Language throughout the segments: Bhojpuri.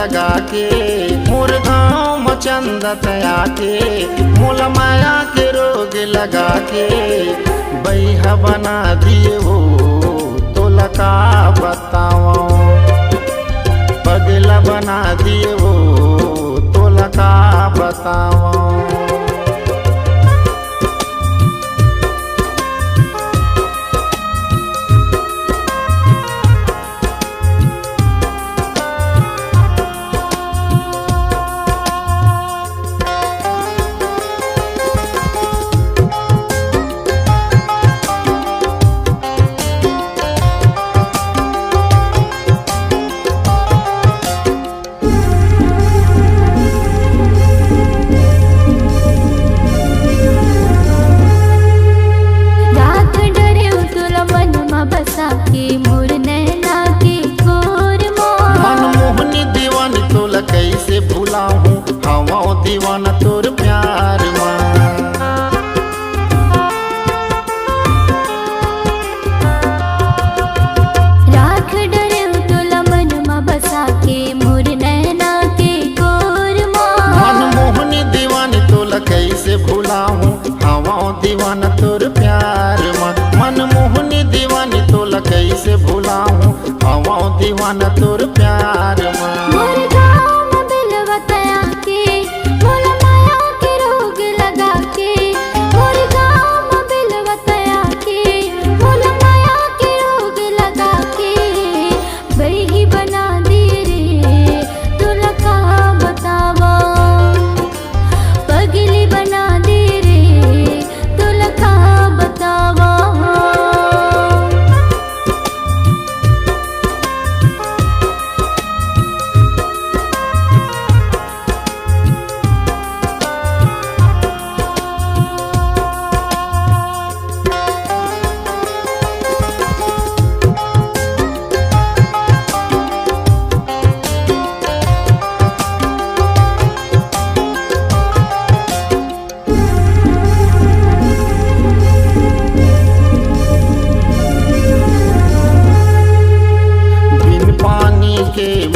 लगा के मोर गाँव मचंदत आके मोला माया के रोग लगा के बैहा बना दिए हो तो लका बताओ पगला बना दिए हो तो लका बताओ। कैसे भूला हूँ हवा दीवाना तोर प्यार राख डरे तोला मन में बसा के मोर नैना के गोर मन मोहनी दीवानी तोला कैसे भूला हूँ हवा दीवाना तोर प्यार मन मोहनी दीवानी तोला कैसे भूला हूँ हवा दीवाना तोर प्यार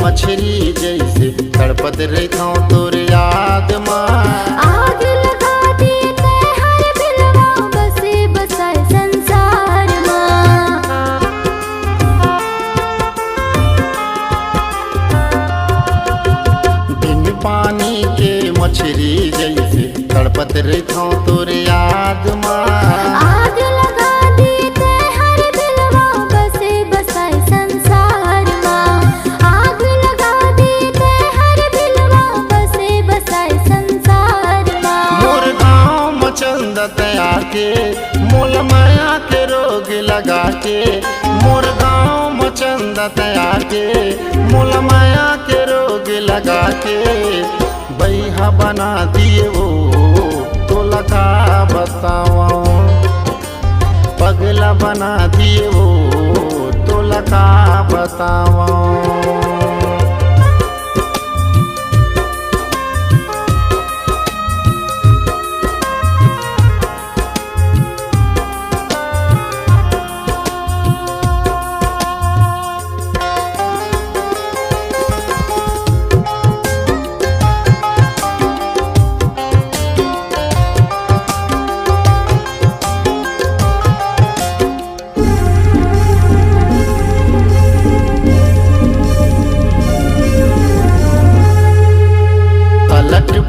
मछली जैसे तड़पत रहता हूँ तोर याद आग लगा दी हर दिलवा बसे बसाए संसार बिन पानी के मछली जैसे तड़पत रहता हूँ तोर याद आग लगा दी हर दिलवा बसे बसाए संसार के मोल माया के रोग लगा के मोर गाँव मचंदत आके मोल माया के रोग लगा के बैहा बना दिए हो तो लगा बताओ पगला बना दिए हो तो लगा बताओ।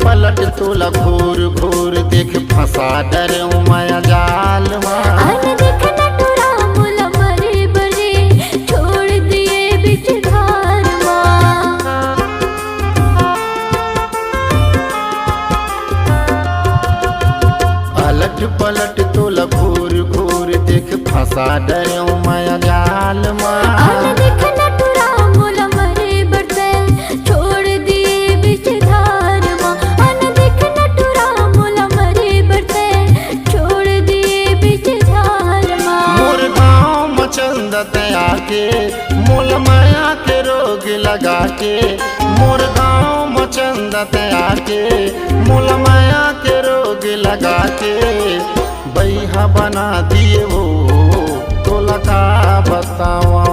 पलट तोला घूर घूर देख फंसा डर माया जाल छोड़ दिए बीच धार पलट पलट तोला घूर घूर देख फंसा डर माया जाल आके मोल माया के रोग लगा के मोर गाँव मचंदत आके मोल माया के रोग लगा के बैहा बना दिए हो तो लगा बताओ।